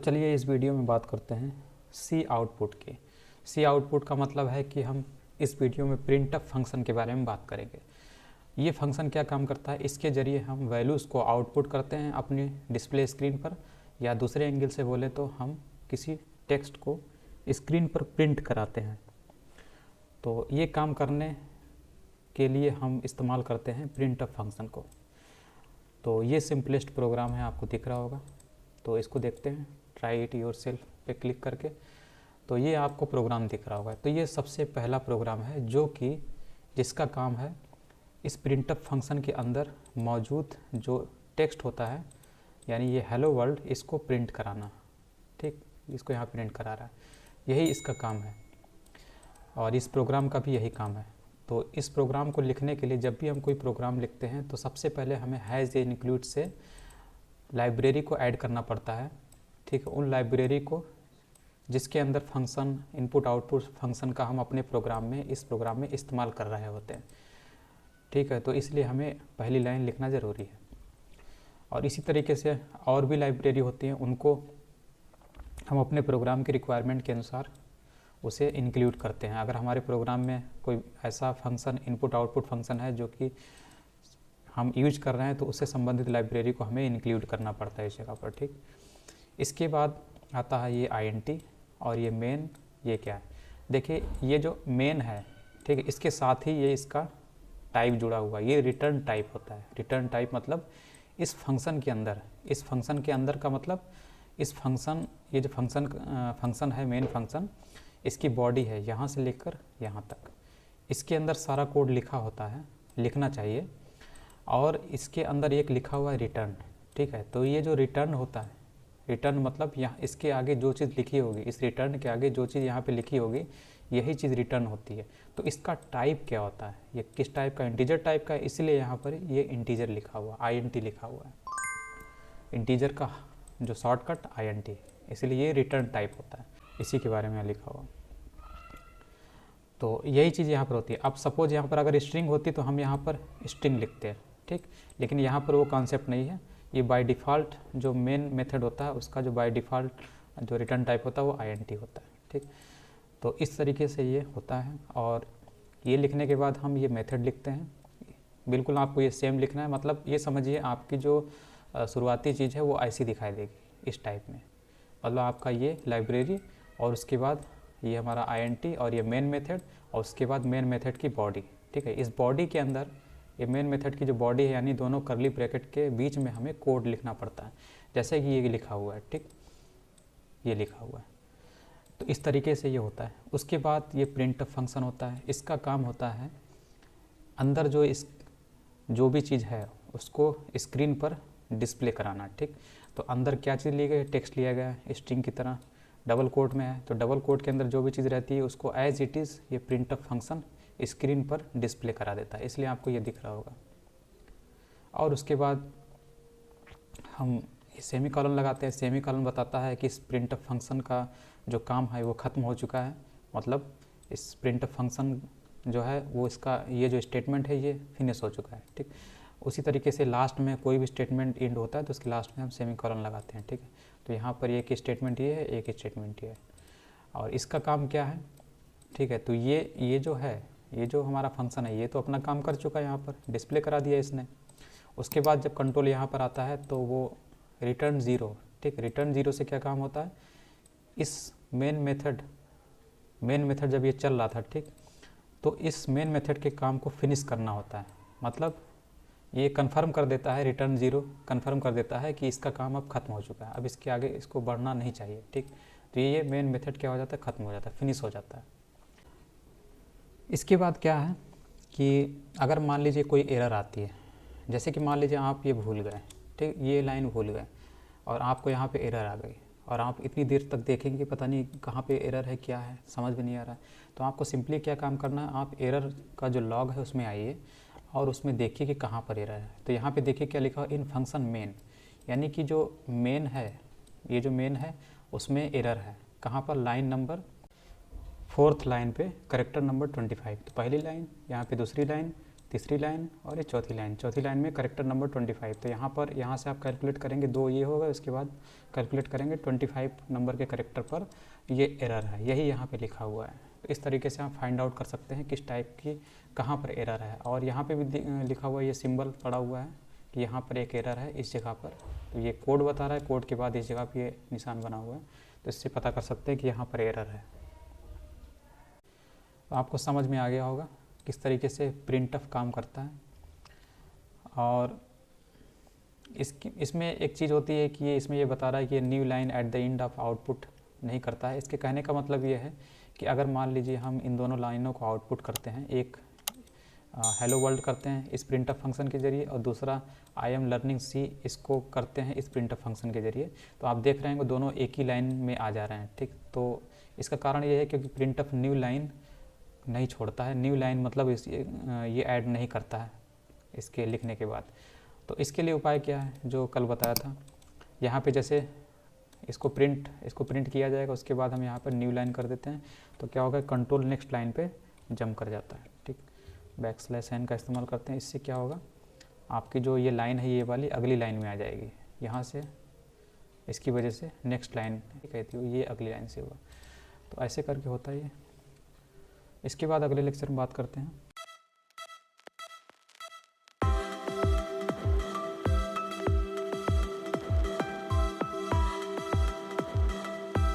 चलिए इस वीडियो में बात करते हैं सी आउटपुट की। सी आउटपुट का मतलब है कि हम इस वीडियो में प्रिंटफ फंक्शन के बारे में बात करेंगे। ये फंक्शन क्या काम करता है, इसके ज़रिए हम वैल्यूज़ को आउटपुट करते हैं अपनी डिस्प्ले स्क्रीन पर, या दूसरे एंगल से बोले तो हम किसी टेक्स्ट को स्क्रीन पर प्रिंट कराते हैं। तो ये काम करने के लिए हम इस्तेमाल करते हैं प्रिंटफ फंक्शन को। तो ये सिंपलेस्ट प्रोग्राम है, आपको दिख रहा होगा। तो इसको देखते हैं, ट्राई इट योरसेल्फ पे क्लिक करके। तो ये आपको प्रोग्राम दिख रहा होगा। तो ये सबसे पहला प्रोग्राम है जो कि जिसका काम है इस प्रिंटफ फंक्शन के अंदर मौजूद जो टेक्स्ट होता है, यानी ये हेलो वर्ल्ड, इसको प्रिंट कराना। ठीक, इसको यहाँ प्रिंट करा रहा है, यही इसका काम है और इस प्रोग्राम का भी यही काम है। तो इस प्रोग्राम को लिखने के लिए जब भी हम कोई प्रोग्राम लिखते हैं तो सबसे पहले हमें हैज़ इंक्लूड से लाइब्रेरी को ऐड करना पड़ता है। ठीक है, उन लाइब्रेरी को जिसके अंदर फंक्शन इनपुट आउटपुट फंक्शन का हम अपने प्रोग्राम में इस प्रोग्राम में इस्तेमाल कर रहे होते हैं। ठीक है, तो इसलिए हमें पहली लाइन लिखना ज़रूरी है। और इसी तरीके से और भी लाइब्रेरी होती हैं, उनको हम अपने प्रोग्राम की रिक्वायरमेंट के अनुसार उसे इंक्लूड करते हैं। अगर हमारे प्रोग्राम में कोई ऐसा फंक्शन इनपुट आउटपुट फंक्शन है जो कि हम यूज कर रहे हैं तो उससे संबंधित लाइब्रेरी को हमें इंक्लूड करना पड़ता है इस जगह पर। ठीक, इसके बाद आता है ये INT और ये मेन। ये क्या है, देखिए ये जो मेन है, ठीक है, इसके साथ ही ये इसका टाइप जुड़ा हुआ है, ये रिटर्न टाइप होता है। रिटर्न टाइप मतलब इस फंक्शन के अंदर का मतलब इस फंक्शन, ये जो फंक्शन है मेन फंक्शन, इसकी बॉडी है यहाँ से लेकर यहाँ तक, इसके अंदर सारा कोड लिखा होता है, लिखना चाहिए। और इसके अंदर एक लिखा हुआ है रिटर्न। ठीक है, तो ये जो रिटर्न होता है, रिटर्न मतलब यहाँ इसके आगे जो चीज़ लिखी होगी, इस रिटर्न के आगे जो चीज़ यहाँ पे लिखी होगी, यही चीज़ रिटर्न होती है। तो इसका टाइप क्या होता है, ये किस टाइप का, इंटीजर टाइप का है, इसलिए यहाँ पर ये इंटीजर लिखा हुआ, INT लिखा हुआ है। इंटीजर का जो शॉर्टकट INT, इसलिए ये रिटर्न टाइप होता है, इसी के बारे में लिखा हुआ। तो यही चीज़ यहाँ पर होती है। अब सपोज यहाँ पर अगर स्ट्रिंग होती तो हम यहाँ पर स्ट्रिंग लिखते हैं, ठीक, लेकिन यहाँ पर वो कॉन्सेप्ट नहीं है। ये बाय डिफ़ॉल्ट जो मेन मेथड होता है उसका जो बाय डिफ़ॉल्ट जो रिटर्न टाइप होता है वो INT होता है। ठीक, तो इस तरीके से ये होता है। और ये लिखने के बाद हम ये मेथड लिखते हैं। बिल्कुल आपको ये सेम लिखना है, मतलब ये समझिए आपकी जो शुरुआती चीज़ है वो ऐसी दिखाई देगी इस टाइप में। मतलब आपका ये लाइब्रेरी और उसके बाद ये हमारा INT और ये मेन मेथड और उसके बाद मेन मेथड की बॉडी। ठीक है, इस बॉडी के अंदर ये मेन मेथड की जो बॉडी है, यानी दोनों करली ब्रैकेट के बीच में हमें कोड लिखना पड़ता है, जैसे कि ये लिखा हुआ है। ठीक, ये लिखा हुआ है। तो इस तरीके से ये होता है। उसके बाद ये प्रिंटफ फंक्शन होता है। इसका काम होता है अंदर जो भी चीज़ है उसको स्क्रीन पर डिस्प्ले कराना। ठीक, तो अंदर क्या चीज़ ली गई, टेक्स्ट लिया गया है स्ट्रिंग की तरह, डबल कोट में है। तो डबल कोट के अंदर जो भी चीज़ रहती है उसको एज इट इज़ ये प्रिंटफ फंक्शन स्क्रीन पर डिस्प्ले करा देता है, इसलिए आपको ये दिख रहा होगा। और उसके बाद हम सेमी कॉलन लगाते हैं। सेमी कॉलन बताता है कि इस प्रिंटफ फंक्शन का जो काम है वो ख़त्म हो चुका है, मतलब इस प्रिंटफ फंक्शन जो है वो इसका ये जो स्टेटमेंट है ये फिनिश हो चुका है। ठीक, उसी तरीके से लास्ट में कोई भी स्टेटमेंट एंड होता है तो उसके लास्ट में हम सेमी कॉलन लगाते हैं। ठीक है, तो यहाँ पर एक स्टेटमेंट ये है, एक स्टेटमेंट ये है, और इसका काम क्या है। ठीक है, तो ये जो है, ये जो हमारा फंक्शन है ये तो अपना काम कर चुका है, यहाँ पर डिस्प्ले करा दिया इसने। उसके बाद जब कंट्रोल यहाँ पर आता है तो वो रिटर्न 0। ठीक, रिटर्न 0 से क्या काम होता है, इस मेन मेथड जब ये चल रहा था, ठीक, तो इस मेन मेथड के काम को फिनिश करना होता है। मतलब ये कंफर्म कर देता है, रिटर्न 0 कंफर्म कर देता है कि इसका काम अब ख़त्म हो चुका है, अब इसके आगे इसको बढ़ना नहीं चाहिए। ठीक, तो ये मेन मेथड क्या हो जाता है, ख़त्म हो जाता है, फिनिश हो जाता है। इसके बाद क्या है कि अगर मान लीजिए कोई एरर आती है, जैसे कि मान लीजिए आप ये भूल गए, ठीक, ये लाइन भूल गए और आपको यहाँ पे एरर आ गई और आप इतनी देर तक देखेंगे पता नहीं कहाँ पे एरर है, क्या है, समझ में नहीं आ रहा है। तो आपको सिंपली क्या काम करना है, आप एरर का जो लॉग है उसमें आइए और उसमें देखिए कि कहाँ पर एरर है। तो यहाँ पे देखिए क्या लिखा है, इन फंक्शन मेन, यानी कि जो मेन है, ये जो मेन है उसमें एरर है। कहाँ पर, लाइन नंबर 4th लाइन पे, करेक्टर नंबर 25। तो पहली लाइन, यहाँ पे दूसरी लाइन, तीसरी लाइन और ये चौथी लाइन। चौथी लाइन में करेक्टर नंबर 25। तो यहाँ से आप कैलकुलेट करेंगे, 2 ये होगा, उसके बाद कैलकुलेट करेंगे 25 नंबर के करेक्टर पर ये एरर है, यही यहाँ पे लिखा हुआ है। तो इस तरीके से आप फाइंड आउट कर सकते हैं किस टाइप की कहाँ पर एरर है। और यहाँ पे भी लिखा हुआ है, ये सिंबल पड़ा हुआ है कि यहाँ पर एक एरर है इस जगह पर। तो ये कोड बता रहा है, कोड के बाद इस जगह पर ये निशान बना हुआ है, तो इससे पता कर सकते हैं कि यहाँ पर एरर है। तो आपको समझ में आ गया होगा किस तरीके से प्रिंटफ काम करता है। और इसमें एक चीज़ होती है कि इसमें ये बता रहा है कि new line at the end of output नहीं करता है। इसके कहने का मतलब ये है कि अगर मान लीजिए हम इन दोनों लाइनों को आउटपुट करते हैं, एक हेलो वर्ल्ड करते हैं इस प्रिंटफ फंक्शन के ज़रिए और दूसरा आई एम लर्निंग सी इसको करते हैं इस प्रिंटफ फंक्शन के ज़रिए, तो आप देख रहे हैं कि दोनों एक ही लाइन में आ जा रहे हैं। ठीक, तो इसका कारण ये है क्योंकि प्रिंटफ न्यू लाइन नहीं छोड़ता है। न्यू लाइन मतलब ये ऐड नहीं करता है इसके लिखने के बाद। तो इसके लिए उपाय क्या है, जो कल बताया था, यहाँ पे जैसे इसको प्रिंट किया जाएगा, उसके बाद हम यहाँ पर न्यू लाइन कर देते हैं, तो क्या होगा, कंट्रोल नेक्स्ट लाइन पे जंप कर जाता है। ठीक, \n का इस्तेमाल करते हैं, इससे क्या होगा, आपकी जो ये लाइन है ये वाली अगली लाइन में आ जाएगी, यहाँ से इसकी वजह से नेक्स्ट लाइन कहती हो ये अगली लाइन से होगा। तो ऐसे करके होता है ये। इसके बाद अगले लेक्चर में बात करते हैं।